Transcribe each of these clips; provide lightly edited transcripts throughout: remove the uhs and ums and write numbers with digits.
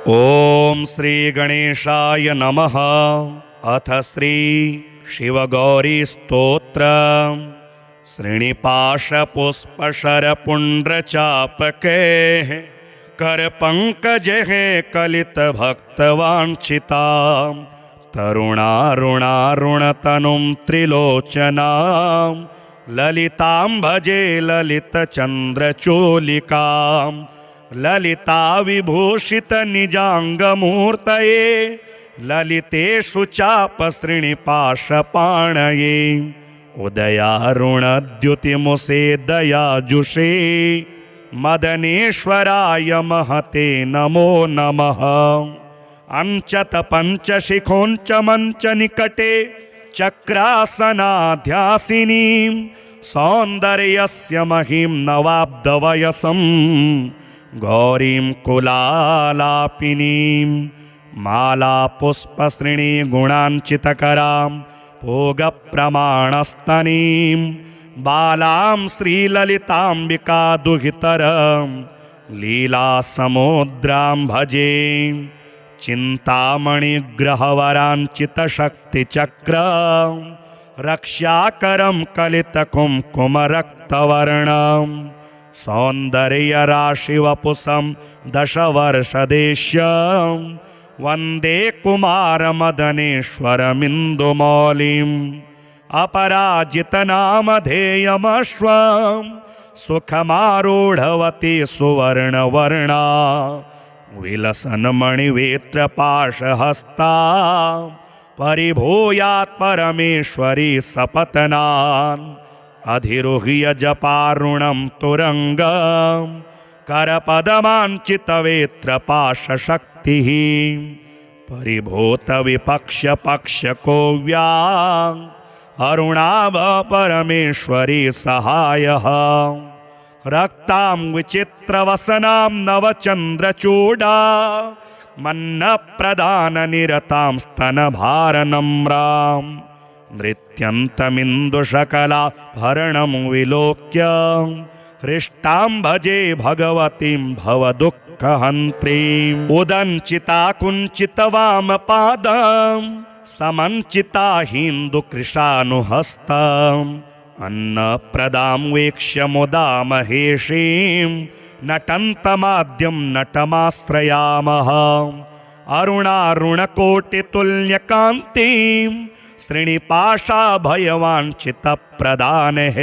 ओम श्री गणेशाय नमः। अथ श्री शिवगौरी स्तोत्र। श्रीनिपाशपुष्पशरपुण्ड्रचापके कर पंकजः कलित भक्तवांछिता तरुणारुणारुणतनुं त्रिलोचनां ललितां भजे ललितचन्द्रचूलिकां ललिता विभूषित निजांगमूर्तये ललितेषु चापश्रीनिपाशपाणये उदयारुणद्युतिमुषे दयाजुषे मदनेश्वराय महते नमो नमः। अंचत पंचशिखोंच मंच निकटे चक्रासनाध्यासिनीं सौंदर्यस्य महिं नवाब्दवयसं गौरीं कुलालापिनीं मालापुष्पश्रेणी गुणाञ्चितकरां भोगप्रमाणस्तनीं बालां श्रीललिताम्बिका दुहितरं लीलासमुद्रां भजे चिन्तामणिग्रहवराञ्चितशक्तिचक्रं रक्ष्याकरं कलितकुङ्कुमरक्तवर्णं सौन्दर्यराशिवपुषं दशवर्षदेश्यं वन्दे कुमारमदनेश्वरमिन्दुमौलिम् अपराजितनामधेयमश्वं सुखमारूढवती सुवर्णवर्णा विलसन्मणिवेत्रपाशहस्ता परिभूयात् परमेश्वरी सपत्नान् अधिरुह्य जपारुणं तुरंगं करपदमाञ्चितवेत्रपाशशक्तिः परिभूतविपक्षपक्षकोव्याम् अरुणाभ परमेश्वरी सहायः रक्तां विचित्रवसनां नवचन्द्रचूडा मन्नप्रदाननिरतां स्तनभारनम्रां नृत्यन्तमिन्दुशकला भरणं विलोक्य हृष्टां भजे भगवतीं भवदुःखहन्त्रीम् उदञ्चिता कुञ्चितवामपादं समञ्चिता हिन्दुकृशानुहस्तम् अन्नप्रदां वीक्ष्य मुदा महेशीं नटन्तमाद्यं नटमाश्रयामः अरुणारुणकोटितुल्यकान्तिं श्रीनिपाशाभयवाञ्छितप्रदानेः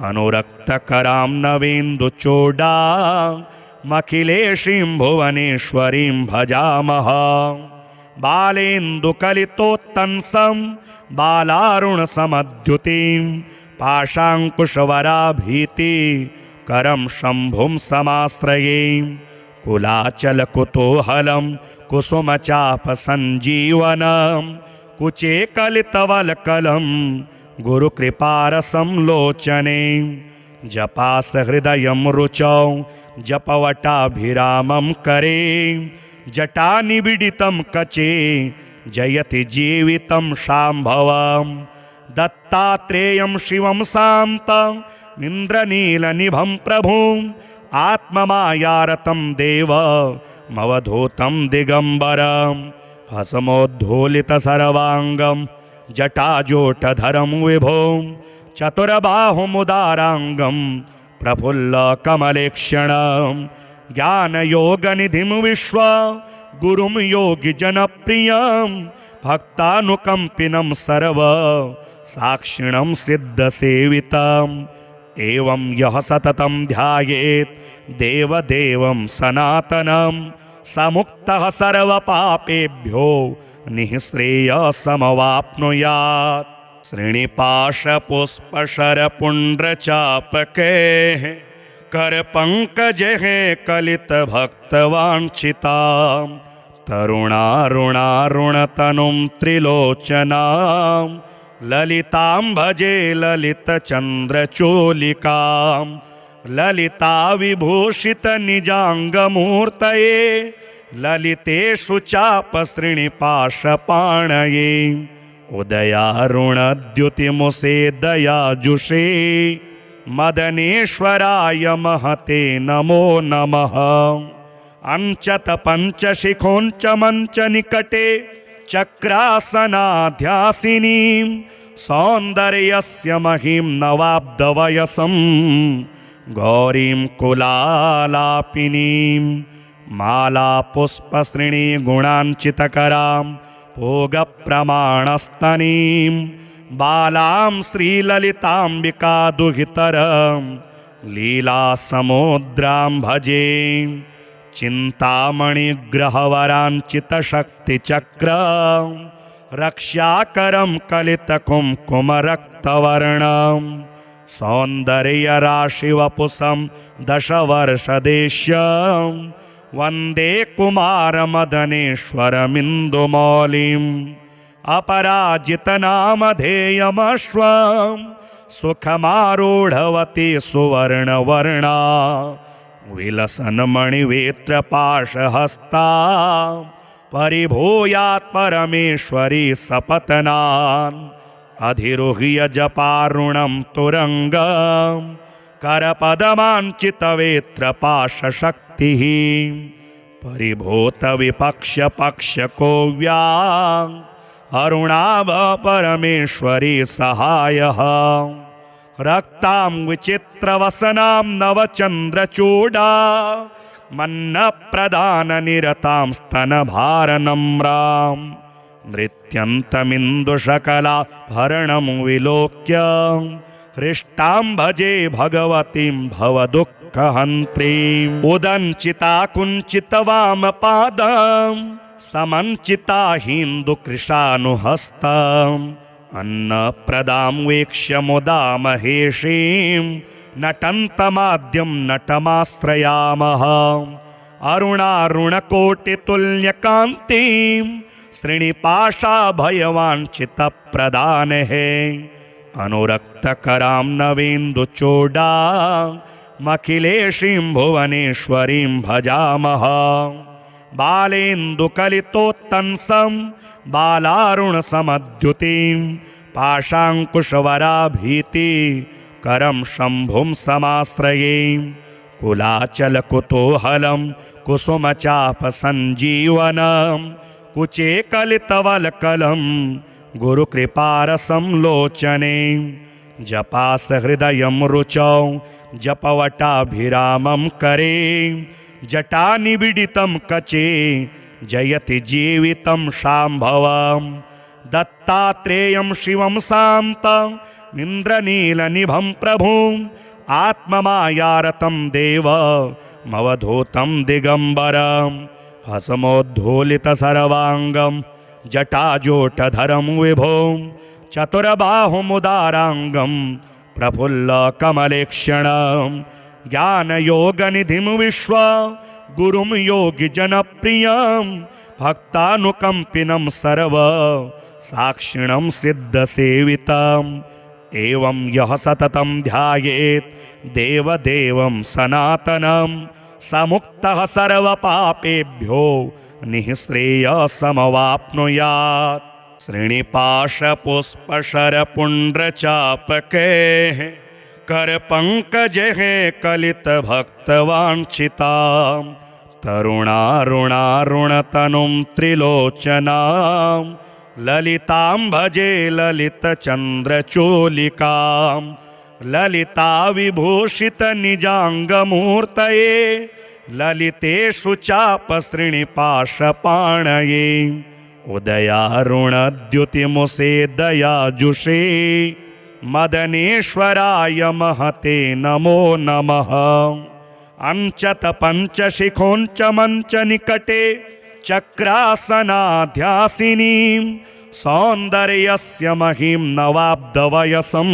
अनुरक्तकरां नवेन्दुचूडामखिलेशीं भुवनेश्वरीं भजामः बालेन्दुकलितोत्तंसं बालारुणसमद्युतिं पाशाङ्कुशवराभीति करं शम्भुं समाश्रये कुलाचलकुतूहलं कुसुमचापसञ्जीवनं कुचे कलितवल्कलं गुरुकृपारसं लोचने जपासहृदयं रुचौ जपवटाभिरामं करे जटानिबिडितं कचे जयति जीवितं शाम्भवं दत्तात्रेयं शिवं शान्तं इन्द्रनीलनिभं प्रभुं आत्ममायारतं देवमवधूतं दिगम्बरं भस्मोद्धूलितसर्वाङ्गं जटाजोटधरं विभुं चतुर्बाहुमुदाराङ्गं प्रफुल्लकमलेक्षणं ज्ञानयोगनिधिं विश्व गुरुं योगिजनप्रियं भक्तानुकम्पिनं सर्व साक्षिणं सिद्धसेवितम् एवं यः सततं ध्यायेत् देवदेवं सनातनं समुक्तः सर्वपापेभ्यो निःश्रेयसमवाप्नुयात्। श्रीनिपाशपुष्पशरपुण्ड्रचापके करपङ्कजः कलितभक्तवाञ्छितां तरुणारुणारुणतनुं त्रिलोचनां ललितां भजे ललितचन्द्रचूलिकां ललिता विभूषित निजांगमूर्तये ललितेषु चापश्रीनिपाशपाणये उदयारुणद्युतिमुषे दयाजुषे मदनेश्वराय महते नमो नमः। अंचत पंचशिखोंच मंच निकटे चक्रासनाध्यासिनीं सौन्दर्यस्य महीं नवाब्दवयसं गौरीं कुलालापिनीं मालापुष्पश्रेणी गुणाञ्चितकरां भोगप्रमाणस्तनीं बालां श्रीललिताम्बिका दुहितरं लीलासमुद्रां भजे चिन्तामणिग्रहवराञ्चितशक्तिचक्र रक्षाकरं कलितकुङ्कुमरक्तवर्णं सौन्दर्यराशिवपुषं दशवर्षदेश्यं वन्दे कुमारमदनेश्वरमिन्दुमौलिम् अपराजितनामधेयमश्वं सुखमारूढवती सुवर्णवर्णा विलसन्मणिवेत्रपाशहस्ता परिभूयात् परमेश्वरी सपत्नान् अधिरुह्य जपारुणं तुरङ्गं करपदमाञ्चितवेत्रपाशशक्तिः परिभूतविपक्ष्यपक्ष्यकोव्या अरुणाभ परमेश्वरी सहायः रक्तां विचित्रवसनां नवचन्द्रचूडा मन्नप्रदाननिरतां स्तनभारनम्रां नृत्यन्तमिन्दुशकलाभरणं विलोक्य हृष्टां भजे भगवतीं भवदुःखहन्त्रीम् उदञ्चिता कुञ्चितवामपादं समञ्चिता हिन्दुकृशानुहस्तम् अन्नप्रदां वीक्ष्य मुदा महेशीं नटन्तमाद्यं नटमाश्रयामः अरुणारुणकोटितुल्यकान्तिं श्रीनिपाशाभयवाञ्छितप्रदानेः अनुरक्तकरां नवेन्दुचूडा मखिलेशीं भुवनेश्वरीं भजामः बालेन्दुकलितोत्तंसं बालारुणसमद्युतिं पाशाङ्कुशवराभीति करं शम्भुं समाश्रये कुलाचलकुतूहलं कुसुमचापसञ्जीवनं कुचे कलितवल्कलं गुरुकृपारसं लोचने जपासहृदयं रुचौ जपवटाभिरामं करे जटानिबिडितं कचे जयति जीवितं शाम्भवं दत्तात्रेयं शिवं शान्तं इन्द्रनीलनिभं प्रभुम् आत्ममायारतं देवमवधूतं दिगम्बरं भस्मोद्धूलितसर्वाङ्गं जटाजूटधरं विभुं चतुर्बाहुमुदाराङ्गं प्रफुल्लकमलेक्षणं ज्ञानयोगनिधिं विश्वगुरुं योगिजनप्रियं भक्तानुकम्पिनं सर्वसाक्षिणं सिद्धसेवितम् एवं यः सततं ध्यायेत् देवदेवं सनातनं समुक्तः सर्वपापेभ्यो निःश्रेयसमवाप्नुयात्। श्रीनिपाशपुष्पशरपुण्ड्रचापकैः करपङ्कजैः कलितभक्तवाञ्छितां तरुणारुणारुणतनुं त्रिलोचनां ललितां भजे ललितचन्द्रचूलिकां ललिता विभूषितनिजाङ्गमूर्तये ललितेषु चापश्रीनिपाशपाणये उदयारुणद्युतिमुषे दयाजुषे मदनेश्वराय महते नमो नमः। अंचत पंचशिखोंच मंच निकटे चक्रासनाध्यासिनीं सौन्दर्यस्य महिं नवाब्दवयसं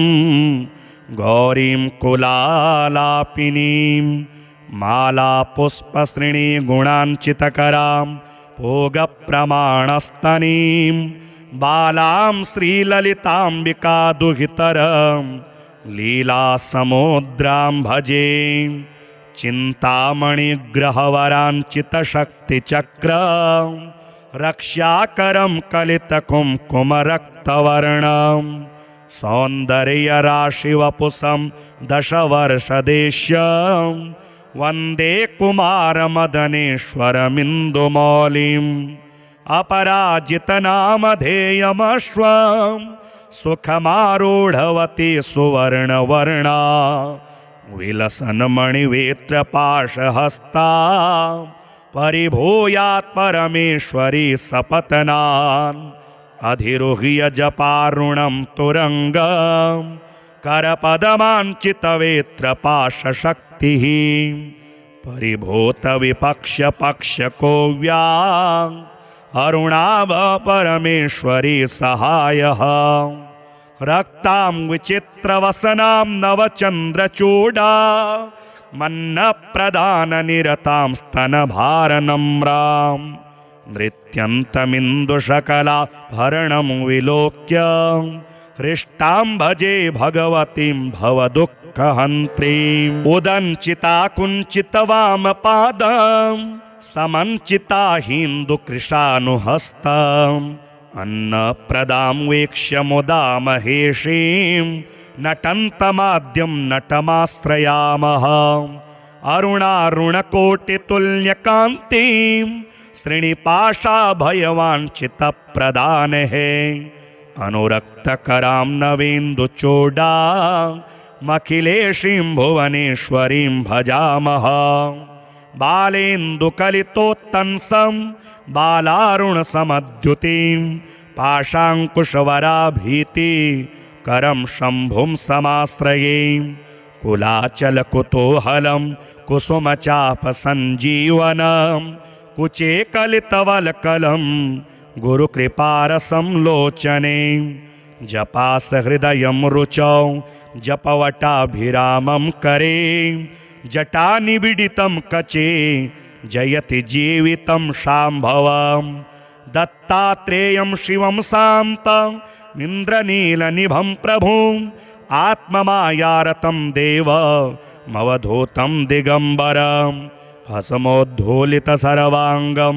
गौरीं कुलालापिनीं मालापुष्पश्रेणी गुणाञ्चितकरां भोगप्रमाणस्तनीं बालां श्रीललिताम्बिका दुहितरं लीलासमुद्रां भजे चिन्तामणिग्रहवराञ्चितशक्तिचक्रं रक्षाकरं कलितकुङ्कुमरक्तवर्णं सौन्दर्यराशिवपुषं दशवर्षदेश्यं वन्दे कुमारमदनेश्वरमिन्दुमौलिम् अपराजितनामधेयमश्वं सुखमारूढवती सुवर्णवर्णा विलसन्मणिवेत्रपाशहस्ता परिभूयात् परमेश्वरी सपत्नान् अधिरुह्य जपारुणं तुरङ्गम् करपदमाञ्चितवेत्रपाशशक्तिः परिभूतविपक्षपक्षको अरुणाभ परमेश्वरी सहायः रक्तां विचित्रवसनां नवचन्द्रचूडा मन्नप्रदाननिरतां स्तनभारनम्रां नृत्यन्तमिन्दुशकलाभरणं विलोक्य हृष्टां भजे भगवतीं भवदुःखहन्त्रीम् उदञ्चिता कुञ्चितवामपादं समञ्चिता हिन्दुकृशानुहस्तम् अन्नप्रदां वीक्ष्य मुदा महेशीं नटन्तमाद्यं नटमाश्रयामः अरुणारुणकोटितुल्यकान्तिं श्रीनिपाशाभयवाञ्छितप्रदानेः अनुरक्तकरां नवेन्दुचूडामखिलेशीं भुवनेश्वरीं भजामः बालेन्दुकलितोत्तंसं बालारुणसमद्युतिं पाशाङ्कुशवराभीति करं शम्भुं समाश्रये कुलाचलकुतूहलं कुसुमचापसञ्जीवनं कुचे कलितवल्कलं गुरुकृपारसं लोचने जपासहृदयं रुचौ जपवटाभिरामं करे जटानिबिडितं कचे जयति जीवितं शाम्भवं दत्तात्रेयं शिवं शान्तं इन्द्रनीलनिभं प्रभुम् आत्ममायारतं देवमवधूतं दिगम्बरं भस्मोद्धूलितसर्वाङ्गं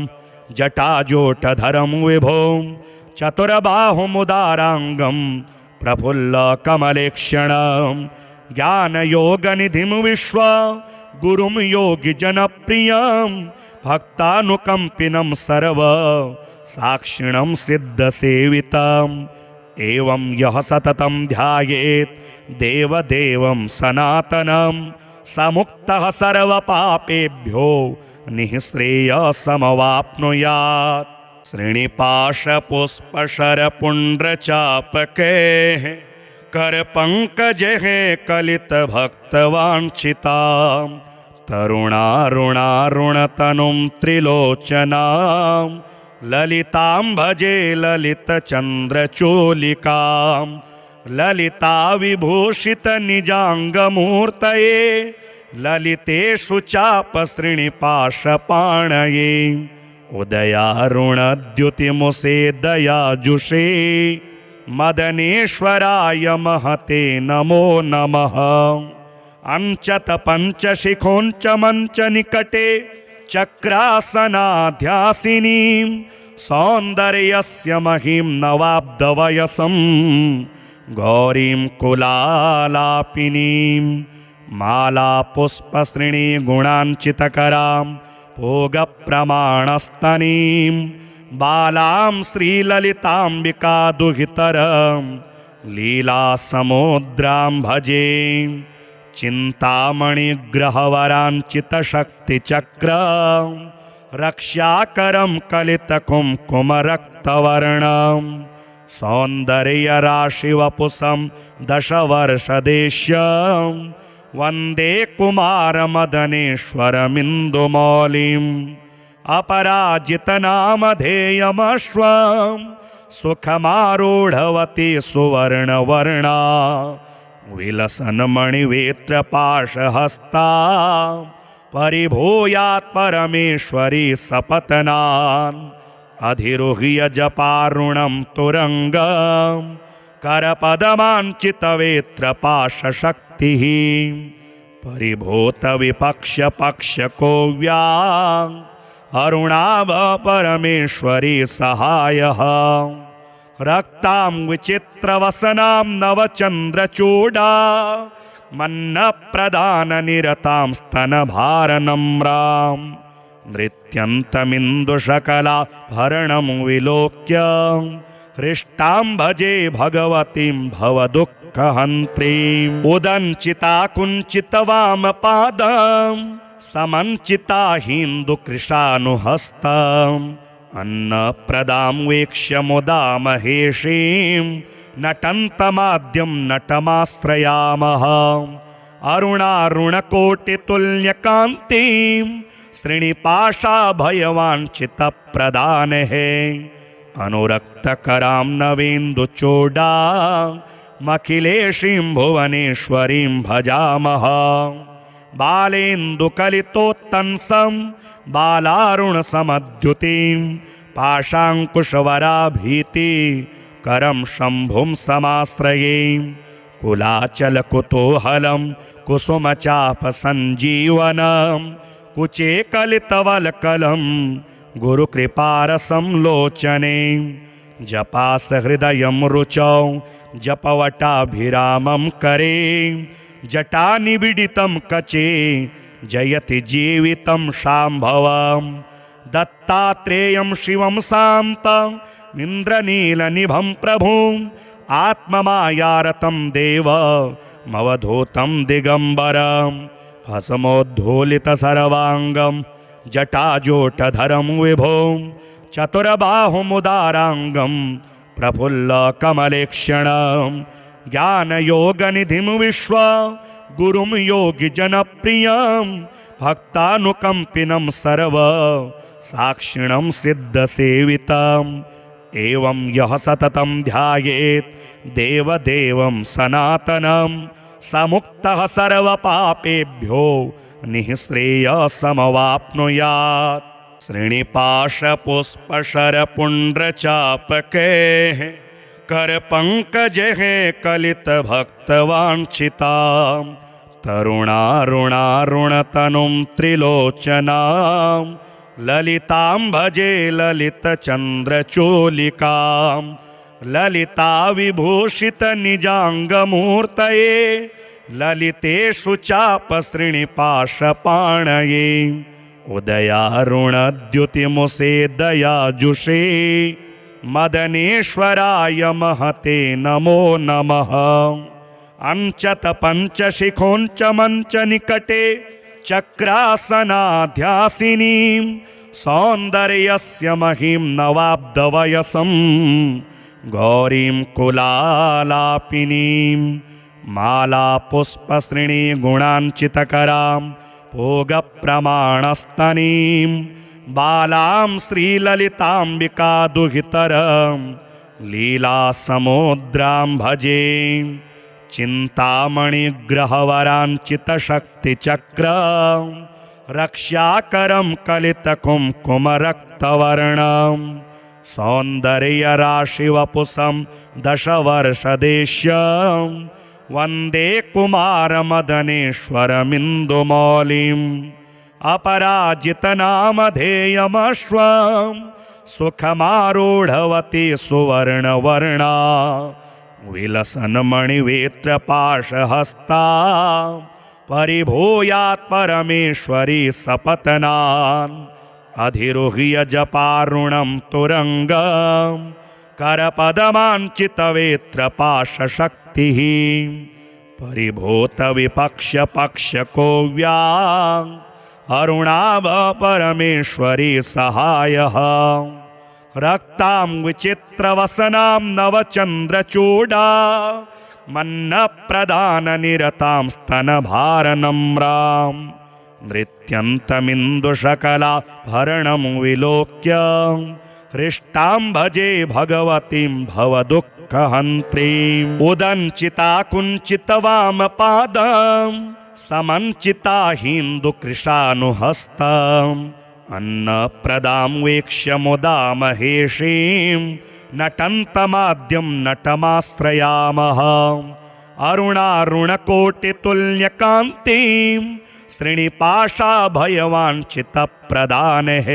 जटाजोटधरं विभुं चतुर्बाहुमुदाराङ्गं प्रफुल्लकमलेक्षणं ज्ञानयोगनिधिं विश्वगुरुं योगिजनप्रियं भक्तानुकम्पिनं सर्वसाक्षिणं सिद्धसेवितम् एवं यः सततं ध्यायेत् देवदेवं सनातनं समुक्तः सर्वपापेभ्यो निःश्रेयसमवाप्नुयात्। श्रीनिपाशपुष्पशरपुण्ड्रचापकैः करपङ्कजैः कलितभक्तवाञ्छितां तरुणारुणारुणतनुं त्रिलोचनां ललितां भजे ललितचन्द्रचूलिकां ललिताविभूषितनिजाङ्गमूर्तये ललितेषु चापश्रीनिपाशपाणये उदयारुणद्युतिमुषे दयाजुषे मदनेश्वराय महते नमो नमः। अंचत पंचशिखोंच मंच निकटे चक्रासनाध्यासिनीं सौन्दर्यस्य महीं नवाब्दवयसं गौरीं कुलालापिनीं मालापुष्पश्रेणीगुणाञ्चितकरां भोगप्रमाणस्तनीं बालां श्रीललिताम्बिकादुहितरं लीलासमुद्रां भजे चिन्तामणिग्रहवराञ्चितशक्तिचक्रं रक्षाकरं कलितकुङ्कुमरक्तवर्णं सौन्दर्यराशिवपुषं दशवर्षदेश्यं वन्दे कुमारमदनेश्वरमिन्दुमौलिम् अपराजितनामधेयमश्वं सुखमारूढवती सुवर्णवर्णा विलसन्मणिवेत्रपाशहस्ता परिभूयात् परमेश्वरी सपत्नान् अधिरुह्य जपारुणं तुरङ्गं करपदमाञ्चितवेत्रपाशशक्तिः परिभूतविपक्षपक्षको अरुणाभ परमेश्वरी सहायः रक्तां विचित्रवसनां नवचन्द्रचूडा मन्नप्रदाननिरतां स्तनभारनम्रां नृत्यन्तमिन्दुशकलाभरणं विलोक्य हृष्टां भजे भगवतीं भवदुःखहन्त्रीम् उदञ्चिता कुञ्चितवामपादं समञ्चिता हिन्दुकृशानुहस्तम् अन्नप्रदां वीक्ष्य मुदा महेशीं नटन्तमाद्यं नटमाश्रयामः अरुणारुणकोटितुल्यकान्तिं श्रीनिपाशाभयवाञ्छितप्रदानेः अनुरक्तकरां नवेन्दुचूडामखिलेशीं भुवनेश्वरीं भजामः बालेन्दुकलितोत्तंसं बालारुणसमद्युतिं पाशाङ्कुशवराभीति करं शम्भुं समाश्रये कुलाचलकुतूहलं कुसुमचापसञ्जीवनं कुचे कलितवल्कलं गुरुकृपारसं लोचने जपासहृदयं रुचौ जपवटाभिरामं करे जटानिबिडितं कचे जयति जीवितं शाम्भवं दत्तात्रेयं शिवं शान्तं इन्द्रनीलनिभं प्रभुम् आत्ममायारतं देवमवधूतं दिगम्बरं भस्मोद्धूलितसर्वाङ्गं जटाजूटधरं विभुं चतुर्बाहुमुदाराङ्गं प्रफुल्लकमलेक्षणं ज्ञानयोगनिधिं विश्वगुरुं योगिजनप्रियं भक्तानुकम्पिनं सर्वसाक्षिणं सिद्धसेवितम् एवं यः सततं ध्यायेत् देवदेवं सनातनं समुक्तः सर्वपापेभ्यो निःश्रेयसमवाप्नुयात् श्रीनिपाशपुष्पशरपुण्ड्रचापकैः करपङ्कजैः कलितभक्तवाञ्छितां तरुणारुणारुणतनुं त्रिलोचनां ललितां भजे ललितचन्द्रचूलिकां ललिता विभूषितनिजाङ्गमूर्तये ललितेषु चापश्रीनिपाशपाणये उदयारुणद्युतिमुषे दयाजुषे मदनेश्वराय महते नमो नमः अंचत पंचशिखोंच मंच निकटे चक्रासनाध्यासिनीं सौन्दर्यस्य महिं नवाब्दवयसं गौरीं कुलालापिनीं मालापुष्पश्रेणी गुणाञ्चितकरां भोगप्रमाणस्तनीं बालां श्रीललिताम्बिका दुहितरं लीलासमुद्रां भजे चिन्तामणिग्रहवराञ्चितशक्तिचक्रं रक्ष्याकरं कलितकुङ्कुमरक्तवर्णं सौन्दर्यराशिवपुषं दशवर्षदेश्यं वन्दे कुमारमदनेश्वरमिन्दुमौलिम् अपराजितनामधेयमश्वं सुखमारूढवती सुवर्णवर्णा विलसन्मणिवेत्रपाशहस्ता परिभूयात् परमेश्वरी सपत्नान् अधिरुह्य जपारुणं तुरङ्गं करपदमाञ्चितवेत्रपाशशक्तिः परिभूतविपक्षपक्षकोव्याम् अरुणाभ परमेश्वरी सहायः रक्तां विचित्रवसनां नवचन्द्रचूडा मन्नप्रदाननिरतां स्तनभारनम्रां नृत्यन्तमिन्दुशकलाभरणं विलोक्य हृष्टां भजे भगवतीं भवदुःखहन्त्रीम् उदञ्चिता कुञ्चितवामपादं समञ्चिता हिन्दुकृशानुहस्तम् अन्नप्रदां वीक्ष्य मुदा महेशीं नटन्तमाद्यं नटमाश्रयामः अरुणारुणकोटितुल्यकान्तिं श्रीनिपाशाभयवाञ्छितप्रदानेः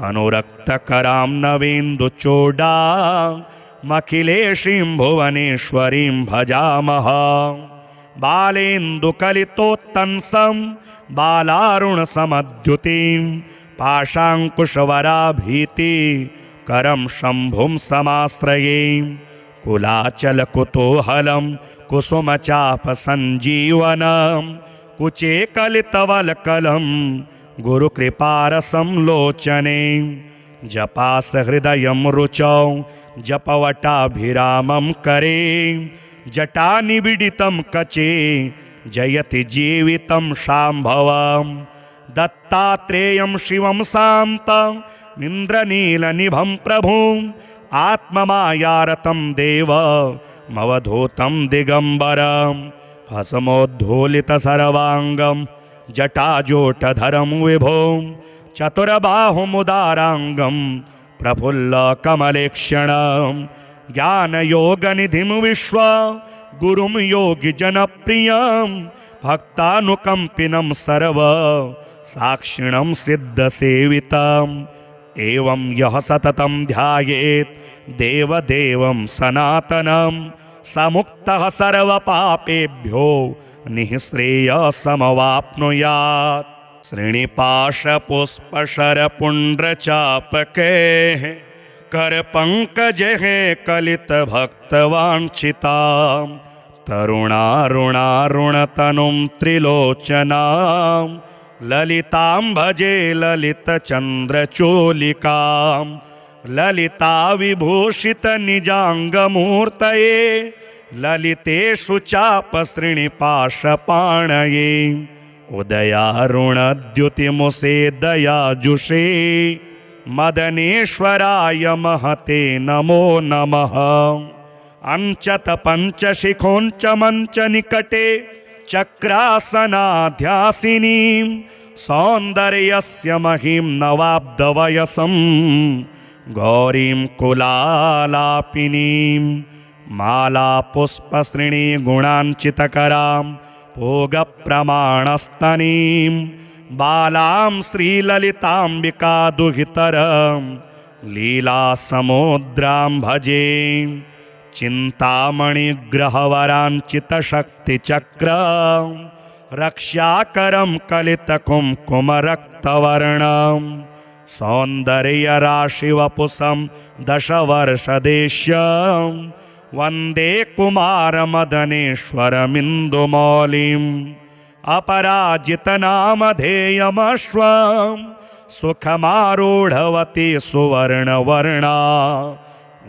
अनुरक्तकरां नवेन्दुचूडामखिलेशीं भुवनेश्वरीं भजामः बालेन्दुकलितोत्तंसं बालारुणसमद्युतिं पाशाङ्कुशवराभीति करं शम्भुं समाश्रये कुलाचलकुतूहलं कुसुमचापसञ्जीवनं कुचे कलितवल्कलं गुरुकृपारसं लोचने जपास हृदयं रुचौ जपवटाभिरामं करे जटानिबिडितं कचे जयति जीवितं शाम्भवं दत्तात्रेयं शिवं शान्तं इन्द्रनीलनिभं प्रभुं आत्ममायारतं देवमवधूतं दिगम्बरं भस्मोद्धूलितसर्वाङ्गं जटाजूटधरं विभुं चतुर्बाहुमुदाराङ्गं प्रफुल्लकमलेक्षणं ज्ञानयोगनिधिं विश्वगुरुं योगिजनप्रियं भक्तानुकम्पिनं सर्व साक्षिणं सिद्धसेवितम् एवं यः सततं ध्यायेत् देवदेवं सनातनं स मुक्तः सर्वपापेभ्यो निःश्रेयसमवाप्नुयात्। श्रीनिपाशपुष्पशरपुण्ड्रचापकैः करपङ्कजैः कलितभक्तवाञ्छितां तरुणारुणारुणतनुं त्रिलोचनां ललितां भजे ललितचन्द्रचोलिकां ललिता विभूषितनिजाङ्गमूर्तये ललितेषु चापसृणिपाशपाणये उदयारुणद्युतिमुषे दयाजुषे मदनेश्वराय महते नमो नमः। अंचत पंचशिखोंच मंच निकटे चक्रासनाध्यासिनीं सौन्दर्यस्य महीं नवाब्दवयसं गौरीं कुलालापिनीं मालापुष्पसृणी गुणाञ्चितकरां भोगप्रमाणस्तनीं बालां श्रीललिताम्बिका दुहितरं लीलासमुद्रां भजे चिन्तामणिग्रहवराञ्चितशक्तिचक्रं रक्ष्याकरं कलितकुङ्कुमरक्तवर्णं सौन्दर्यराशिवपुषं दशवर्षदेश्यं वन्दे कुमारमदनेश्वरमिन्दुमौलिम् अपराजितनामधेयमश्वं सुखमारूढवती सुवर्णवर्णा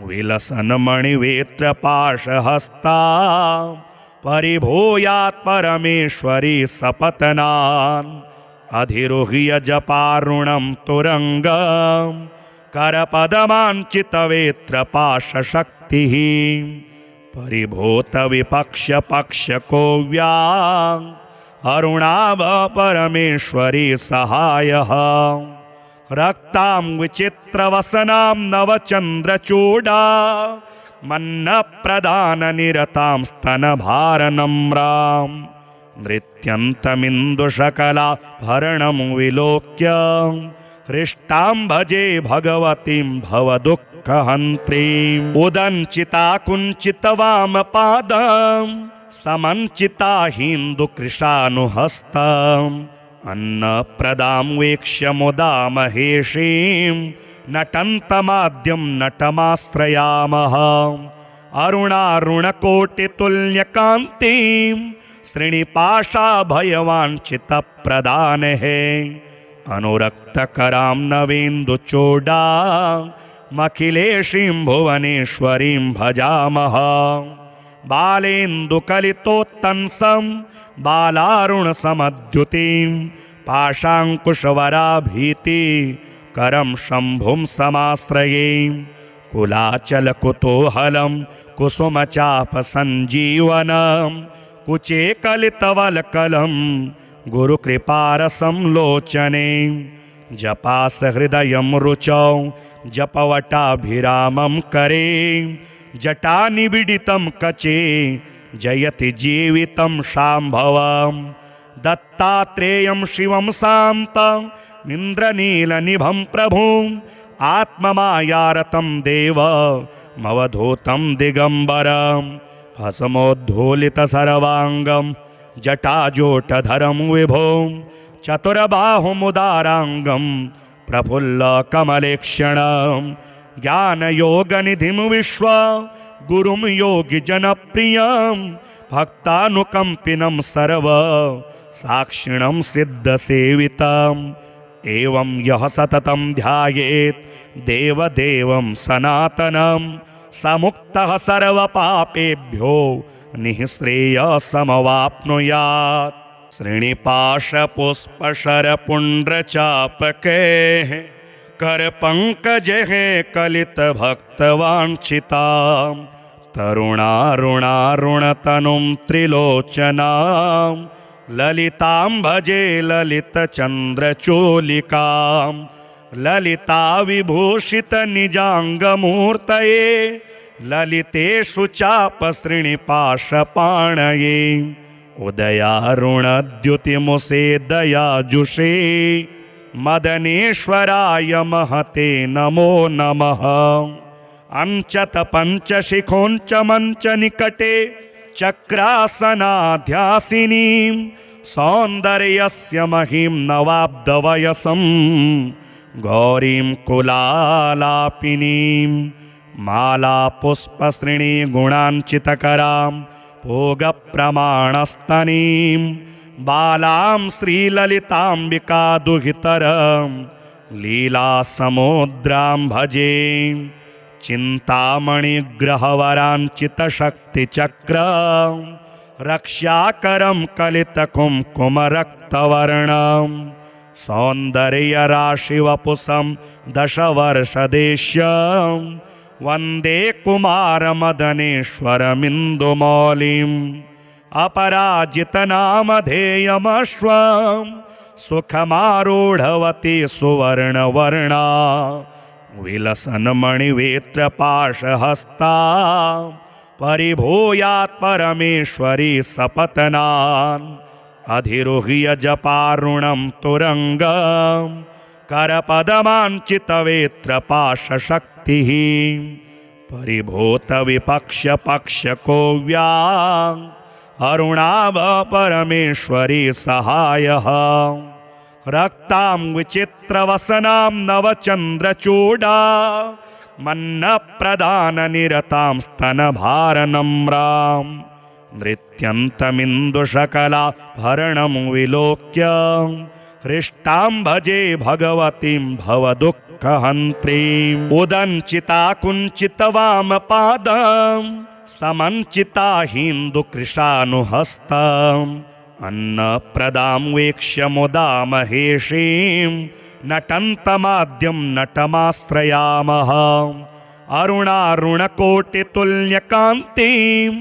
विलसन्मणिवेत्रपाशहस्ता परिभूयात् परमेश्वरी सपत्नान् अधिरुह्य जपारुणं तुरङ्गं करपदमाञ्चितवेत्रपाशशक्तिः परिभूतविपक्षपक्षकोव्यां अरुणाभ परमेश्वरी सहायः रक्तां विचित्रवसनां नवचन्द्रचूडा मन्नप्रदाननिरतां स्तनभारनम्रां नृत्यन्तमिन्दुशकला भरणं विलोक्य हृष्टां भजे भगवतीं भवदुःखहन्त्रीम् उदञ्चिता कुञ्चितवामपादं समञ्चिता हिन्दुकृशानुहस्तम् अन्नप्रदां वीक्ष्य मुदा महेशीं नटन्तमाद्यं नटमाश्रयामः अरुणारुणकोटितुल्यकान्तिं श्रीनिपाशाभयवाञ्छितप्रदानेः अनुरक्तकरां नवेन्दुचूडामखिलेशीं भुवनेश्वरीं भजामः बालेन्दुकलितोत्तंसं बालारुणसमद्युतिं पाशाङ्कुशवराभीति करं शम्भुं समाश्रये कुलाचलकुतूहलं कुसुमचापसञ्जीवनं कुचे कलितवल्कलं गुरुकृपारसं लोचने जपास हृदयं रुचौ जपवटाभिरामं करे जटानिबिडितं कचे जयति जीवितं शाम्भवं दत्तात्रेयं शिवं शान्तं इन्द्रनीलनिभं प्रभुं आत्ममायारतं देवमवधूतं दिगम्बरं भस्मोद्धूलितसर्वाङ्गं जटाजूटधरं विभुं चतुर्बाहुमुदाराङ्गं प्रफुल्लकमलेक्षणं ज्ञानयोगनिधिं विश्वगुरुं योगिजनप्रियं भक्तानुकम्पिनं सर्व साक्षिणं सिद्धसेवितम् एवं यः सततं ध्यायेत् देवदेवं सनातनं समुक्तः सर्वपापेभ्यो निःश्रेयसमवाप्नुयात्। श्रीनिपाशपुष्पशरपुण्ड्रचापकैः करपङ्कजैः कलितभक्तवाञ्छितां तरुणारुणारुणतनुं त्रिलोचनां ललितां भजे ललितचन्द्रचोलिकां ललिता विभूषितनिजाङ्गमूर्तये ललितेषु चापसृणिपाशपाणये उदयारुणद्युतिमुषे दयाजुषे मदनेश्वराय महते नमो नमः। अंचत पंचशिखोंच मंच निकटे चक्रासनाध्यासिनीं सौन्दर्यस्य महीं नवाब्दवयसं गौरीं कुलालापिनीं मालापुष्पश्रेणी गुणाञ्चितकरां भोगप्रमाणस्तनीं बालां श्रीललिताम्बिका दुहितरं लीलासमुद्रां भजे चिन्तामणिग्रहवराञ्चितशक्तिचक्रं रक्ष्याकरं कलितकुङ्कुमरक्तवर्णं सौन्दर्यराशिवपुषं दशवर्षदेश्यं वन्दे कुमारमदनेश्वरमिन्दुमौलिम् अपराजितनामधेयमश्वं सुखमारूढवती सुवर्णवर्णा विलसन्मणिवेत्रपाशहस्ता परिभूयात् परमेश्वरी सपत्नान् अधिरुह्य जपारुणं तुरङ्गं करपदमाञ्चितवेत्रपाशशक्तिः परिभूतविपक्ष्यपक्ष्यकोव्याम् अरुणाभ परमेश्वरी सहायः रक्तां विचित्रवसनां नवचन्द्रचूडा मन्नप्रदाननिरतां स्तनभारनम्रां नृत्यन्तमिन्दुशकलाभरणं विलोक्य हृष्टां भजे भगवतीं भवदुःखहन्त्रीम् उदञ्चिता कुञ्चितवामपादं समञ्चिता हिन्दुकृशानुहस्तम् अन्नप्रदां वीक्ष्य मुदा महेशीं नटन्तमाद्यं नटमाश्रयामः अरुणारुणकोटितुल्यकान्तिं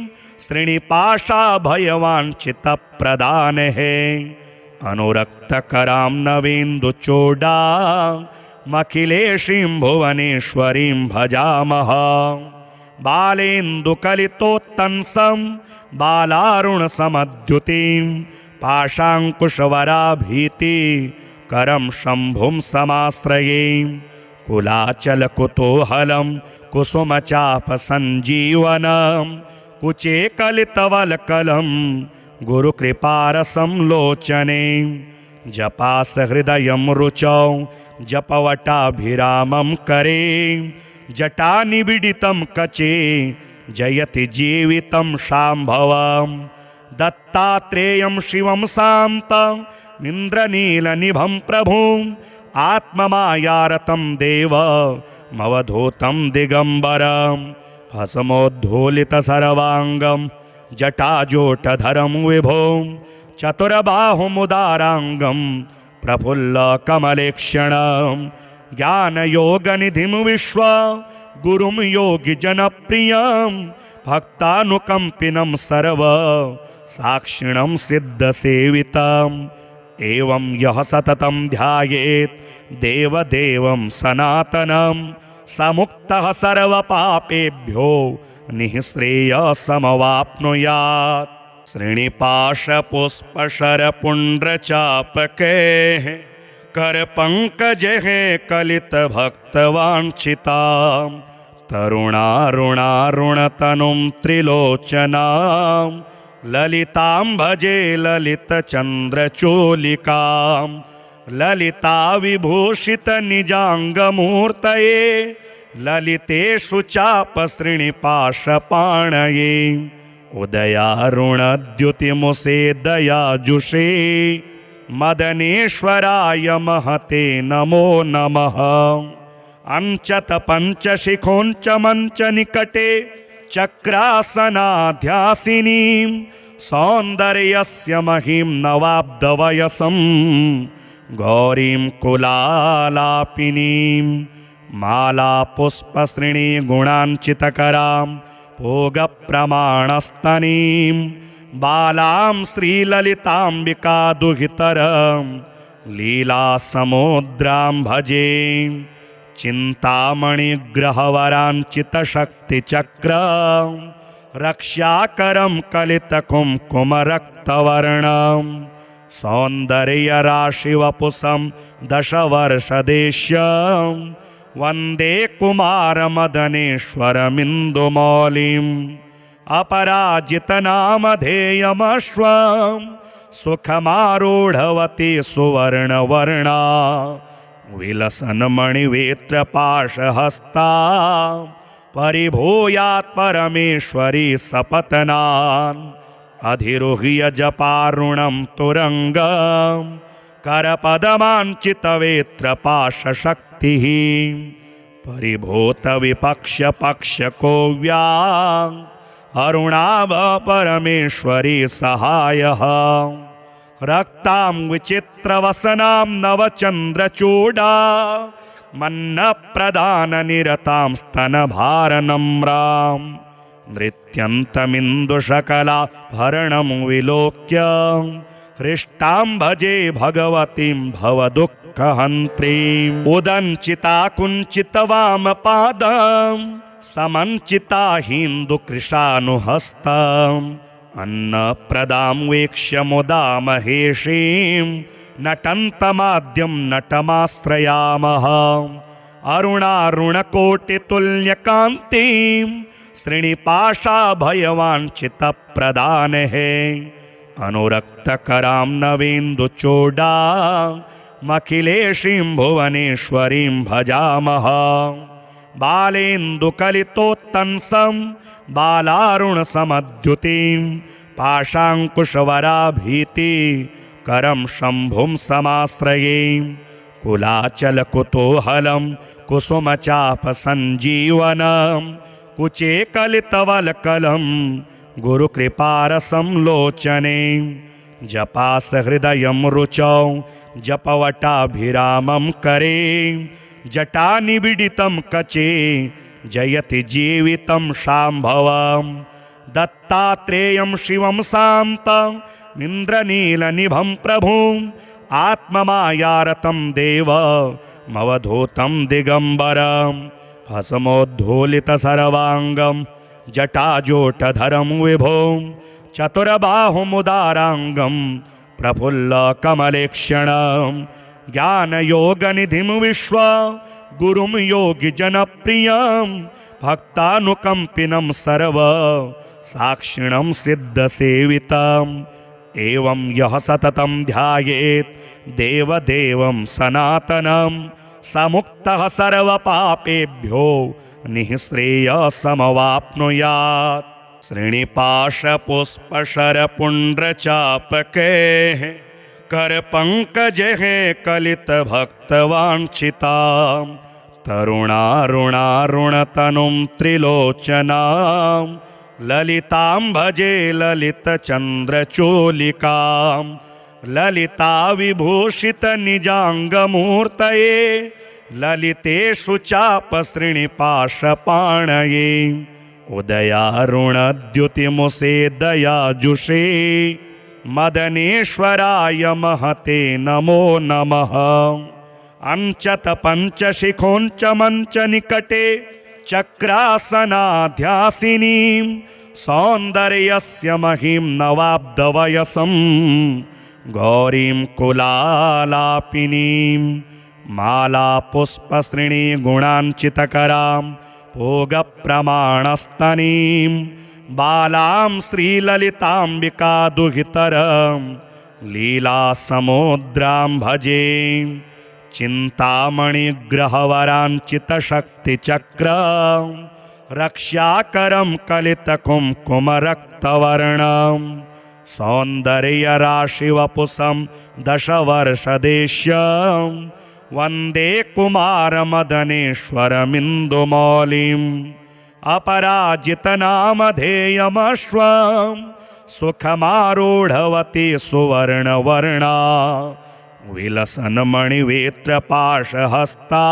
श्रीनिपाशाभयवाञ्छितप्रदानेः अनुरक्तकरां नवेन्दुचूडामखिलेशीं भुवनेश्वरीं भजामः बालेन्दुकलितोत्तंसं बालारुणसमद्युतिं पाशाङ्कुशवराभीति करं शम्भुं समाश्रये कुलाचलकुतूहलं कुसुमचापसञ्जीवनं कुचे कलितवल्कलं गुरुकृपारसं लोचने जपासहृदयं रुचौ जपवटाभिरामं करे जटानिबिडितं कचे जयति जीवितं शाम्भवं दत्तात्रेयं शिवं शान्तं इन्द्रनीलनिभं प्रभुं आत्ममायारतं देवमवधूतं दिगम्बरं भस्मोद्धूलितसर्वाङ्गं जटाजूटधरं विभुं चतुर्बाहुमुदाराङ्गं प्रफुल्लकमलेक्षणं ज्ञानयोगनिधिं विश्वगुरुं योगिजनप्रियं भक्तानुकम्पिनं सर्व साक्षिणं सिद्धसेवितम् एवं यः सततं ध्यायेत् देवदेवं सनातनं समुक्तः सर्वपापेभ्यो निःश्रेयसमवाप्नुयात्। श्रीनिपाशपुष्पशरपुण्ड्रचापकैः करपङ्कजैः कलितभक्तवाञ्छितां तरुणारुणारुणतनुं त्रिलोचनां ललितां भजे ललितचन्द्रचोलिकां ललिता विभूषितनिजाङ्गमूर्तये ललितेषु चापसृणिपाशपाणये उदयारुणद्युतिमुषे दयाजुषे मदनेश्वराय महते नमो नमः। अंचत पंचशिखोंच मंच निकटे चक्रासनाध्यासिनीं सौन्दर्यस्य महीं नवाब्दवयसं गौरीं कुलालापिनीं मालापुष्पसृणी गुणाञ्चितकरां भोगप्रमाणस्तनीं बालां श्रीललिताम्बिका दुहितरं लीलासमुद्रां भजे चिन्तामणिग्रहवराञ्चितशक्तिचक्र रक्ष्याकरं कलितकुङ्कुमरक्तवर्णं सौन्दर्यराशिवपुषं दशवर्षदेश्यं वन्दे कुमारमदनेश्वरमिन्दुमौलिम् अपराजितनामधेयमश्वं सुखमारूढवती सुवर्णवर्णा विलसन्मणिवेत्रपाशहस्ता परिभूयात् परमेश्वरी सपत्नान् अधिरुह्य जपारुणं तुरङ्गं करपदमाञ्चितवेत्रपाशशक्तिः परिभूतविपक्षपक्षकोव्याम् अरुणाभ परमेश्वरी सहायः रक्तां विचित्रवसनां नवचन्द्रचूडा मन्नप्रदाननिरतां स्तनभारनम्रां नृत्यन्तमिन्दुशकला भरणं विलोक्य हृष्टां भजे भगवतीं भवदुःखहन्त्रीम् उदञ्चिता कुञ्चितवामपादं समञ्चिता हिन्दुकृशानुहस्तम् अन्नप्रदां वीक्ष्य मुदा महेशीं नटन्तमाद्यं नटमाश्रयामः अरुणारुणकोटितुल्यकान्तिं श्रीनिपाशाभयवाञ्छितप्रदानेः अनुरक्तकरां नवेन्दुचूडामखिलेशीं भुवनेश्वरीं भजामः बालेन्दुकलितोत्तंसं बालारुणसमद्युतिं पाशाङ्कुशवराभीति करं शम्भुं समाश्रये कुलाचलकुतूहलं कुसुमचापसञ्जीवनं कुचे कलितवल्कलं गुरुकृपारसं लोचने जपासहृदयं रुचौ जपवटाभिरामं करे जटानिबिडितं कचे जयति जीवितं शाम्भवं दत्तात्रेयं शिवं शान्तं इन्द्रनीलनिभं प्रभुं आत्ममायारतं देवमवधूतं दिगम्बरं भस्मोद्धूलितसर्वाङ्गं जटाजूटधरं विभुं चतुर्बाहुमुदाराङ्गं प्रफुल्लकमलेक्षणं ज्ञानयोगनिधिं विश्वगुरुं योगिजनप्रियं भक्तानुकम्पिनं सर्व साक्षिणं सिद्धसेवितम् एवं यः सततं ध्यायेत् देवदेवं सनातनं समुक्तः सर्वपापेभ्यो निःश्रेयसमवाप्नुयात्। श्रीनिपाशपुष्पशरपुण्ड्रचापकैः करपङ्कजैः कलितभक्तवाञ्छितां तरुणारुणारुणतनुं त्रिलोचनां ललितां भजे ललितचन्द्रचोलिकां ललिता विभूषितनिजाङ्गमूर्तये ललितेषु चापसृणिपाशपाणये उदयारुणद्युतिमुषे दयाजुषे मदनेश्वराय महते नमो नमः। अंचत पंचशिखोंच मंच निकटे चक्रासनाध्यासिनीं सौन्दर्यस्य महीं नवाब्दवयसं गौरीं कुलालापिनीं मालापुष्पसृणी गुणाञ्चितकरां भोगप्रमाणस्तनीं बालां श्रीललिताम्बिका दुहितरं लीलासमुद्रां भजे चिन्तामणिग्रहवराञ्चितशक्तिचक्र रक्ष्याकरं कलितकुङ्कुमरक्तवर्णं सौन्दर्यराशिवपुषं दशवर्षदेश्यं वन्दे कुमारमदनेश्वरमिन्दुमौलिम् अपराजितनामधेयमश्वं सुखमारूढवती सुवर्णवर्णा विलसन्मणिवेत्रपाशहस्ता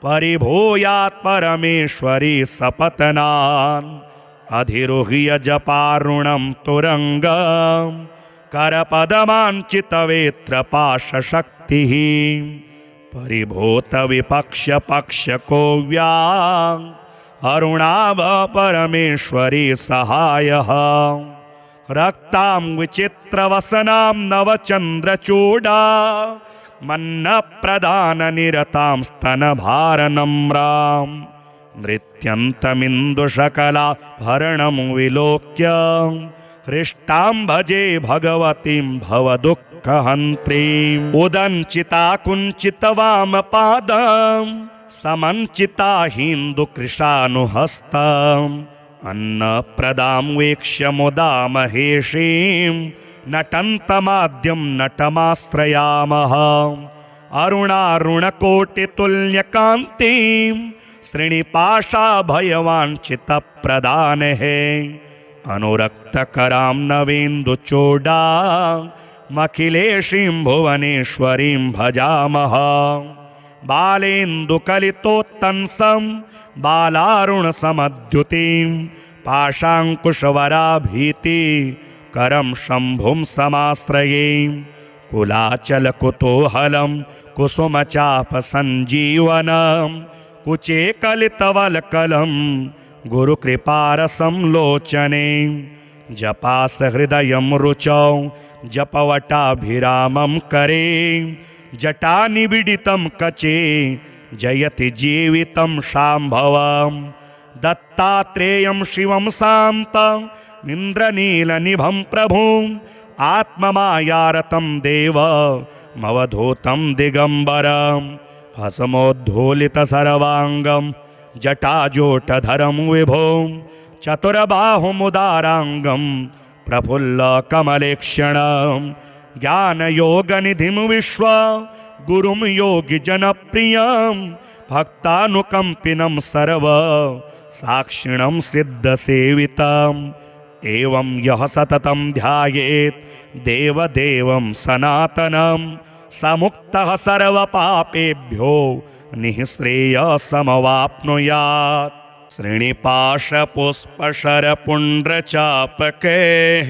परिभूयात् परमेश्वरी सपत्नान् अधिरुह्य जपारुणं तुरङ्गं करपदमाञ्चितवेत्रपाशशक्तिः परिभूतविपक्ष्यपक्ष्यकोव्या अरुणाभ परमेश्वरी सहायः रक्तां विचित्रवसनां नवचन्द्रचूडा मन्नप्रदाननिरतां स्तनभारनम्रां नृत्यन्तमिन्दुशकलाभरणं विलोक्य हृष्टां भजे भगवतीं भवदुःखहन्त्रीम् उदञ्चिता कुञ्चितवामपादं समञ्चिता हिन्दुकृशानुहस्तम् अन्नप्रदां वीक्ष्य मुदा महेशीं नटन्तमाद्यं नटमाश्रयामः अरुणारुणकोटितुल्यकान्तिं श्रीनिपाशाभयवाञ्छितप्रदानेः अनुरक्तकरां नवेन्दुचूडामखिलेशीं भुवनेश्वरीं भजामः बालेन्दुकलितोत्तंसं बालारुणसमद्युतिं पाशाङ्कुशवराभीति करं शम्भुं समाश्रये कुलाचलकुतूहलं कुसुमचापसञ्जीवनं कुचे कलितवल्कलं गुरुकृपारसं लोचने जपासहृदयं रुचौ जपवटाभिरामं करे जटानिबिडितं कचे जयति जीवितं शाम्भवं दत्तात्रेयं शिवं शान्तं इन्द्रनीलनिभं प्रभुम् आत्ममायारतं देवमवधूतं दिगम्बरं भस्मोद्धूलितसर्वाङ्गं जटाजूटधरं विभुं चतुर्बाहुमुदाराङ्गं प्रफुल्लकमलेक्षणं ज्ञानयोगनिधिं विश्वगुरुं योगिजनप्रियं भक्तानुकम्पिनं सर्वसाक्षिणं सिद्धसेवितम् एवं यः सततं ध्यायेत् देवदेवं सनातनं समुक्तः सर्वपापेभ्यो निःश्रेयसमवाप्नुयात्। श्रीनिपाशपुष्पशरपुण्ड्रचापकैः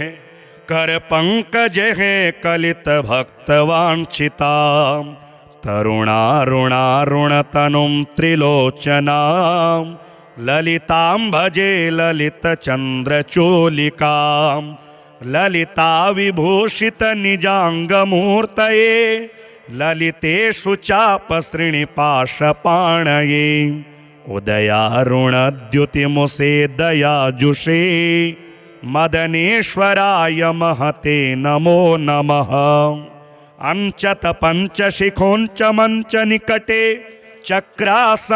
करपङ्कजैः कलितभक्तवाञ्छितां तरुणारुणारुणतनुं त्रिलोचनां ललितां भजे ललितचन्द्रचूलिकां ललिता विभूषितनिजाङ्गमूर्तये ललितेषु चापश्रीनिपाशपाणये उदयारुणद्युतिमुषे दयाजुषे मदनेश्वराय महते नमो नमः। अंचत पंचशिखोंच मंच निकटे चक्रासनाध्यासिनीं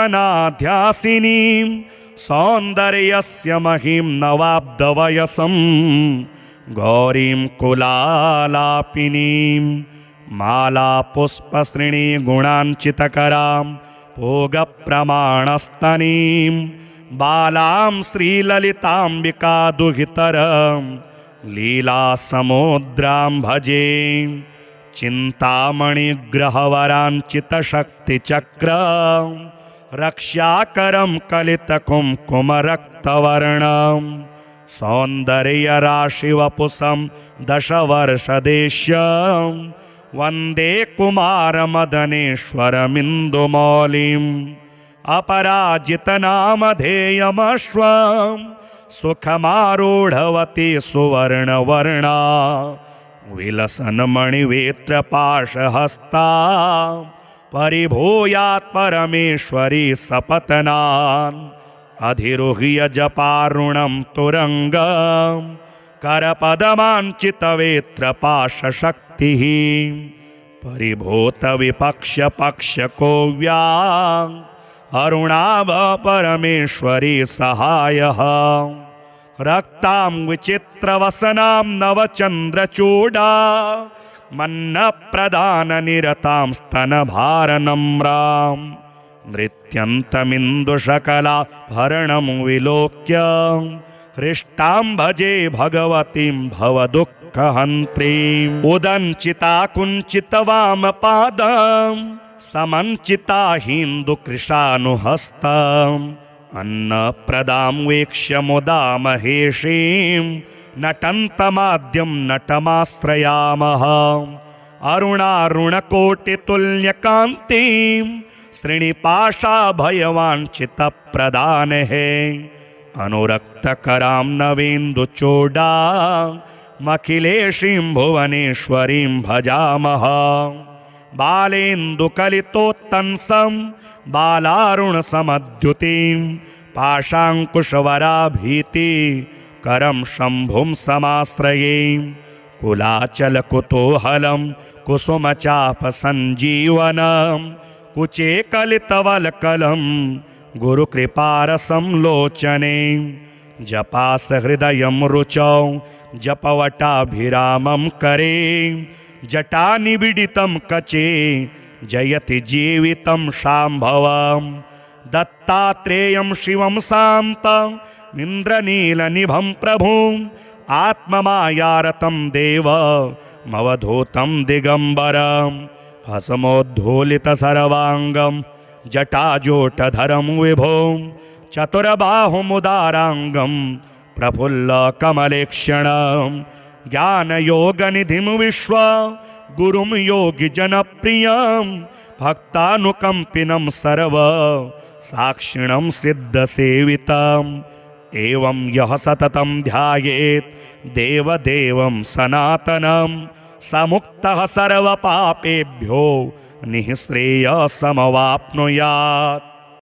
सौन्दर्यस्य महिं नवाब्दवयसं गौरीं कुलालापिनीं मालापुष्पश्रेणी गुणाञ्चितकरां भोगप्रमाणस्तनीं बालां श्रीललिताम्बिका दुहितरं लीलासमुद्रां भजे चिन्तामणिग्रहवराञ्चितशक्तिचक्र रक्ष्याकरं कलितकुङ्कुमरक्तवर्णं सौन्दर्यराशिवपुषं दशवर्षदेश्यं वन्दे कुमारमदनेश्वरमिन्दुमौलिम् अपराजितनामधेयमश्वं सुखमारूढवती सुवर्णवर्णा विलसन्मणिवेत्रपाशहस्ता परिभूयात् परमेश्वरी सपत्नान् अधिरुह्य जपारुणं तुरङ्गम् करपदमाञ्चितवेत्रपाशशक्तिः परिभूतविपक्ष्यपक्ष्यको अरुणाभ परमेश्वरी सहायः रक्तां विचित्रवसनां नवचन्द्रचूडा मन्नप्रदाननिरतां स्तनभारनम्रां नृत्यन्तमिन्दुशकलाभरणं विलोक्य हृष्टां भजे भगवतीं भवदुःखहन्त्रीम् उदञ्चिता कुञ्चितवामपादं समञ्चिता हिन्दुकृशानुहस्तम् अन्नप्रदां वीक्ष्य मुदा महेशीं नटन्तमाद्यं नटमाश्रयामः अरुणारुणकोटितुल्यकान्तिं श्रीनिपाशाभयवाञ्छितप्रदानेः अनुरक्तकरां नवेन्दुचूडामखिलेशीं भुवनेश्वरीं भजामः बालेन्दुकलितोत्तंसं बालारुणसमद्युतिं पाशाङ्कुशवराभीति करं शम्भुं समाश्रये कुलाचलकुतूहलं कुसुमचापसञ्जीवनं कुचे कलितवल्कलं गुरुकृपारसं लोचने जपासहृदयं रुचौ जपवटाभिरामं करे जटानिबिडितं कचे जयति जीवितं शाम्भवं दत्तात्रेयं शिवं शान्तं इन्द्रनीलनिभं प्रभुम् आत्ममायारतं देवमवधूतं दिगम्बरं भस्मोद्धूलितसर्वाङ्गं जटाजूटधरं विभुं चतुरबाहुमुदाराङ्गं प्रफुल्लकमलेक्षणं ज्ञानयोगनिधिं विश्वगुरुं योगिजनप्रियं भक्तानुकम्पिनं सर्वसाक्षिणं सिद्धसेवितम् एवं यः सततं ध्यायेत् देवदेवं सनातनं समुक्तः सर्वपापेभ्यो निःश्रेयसमवाप्नुयात्।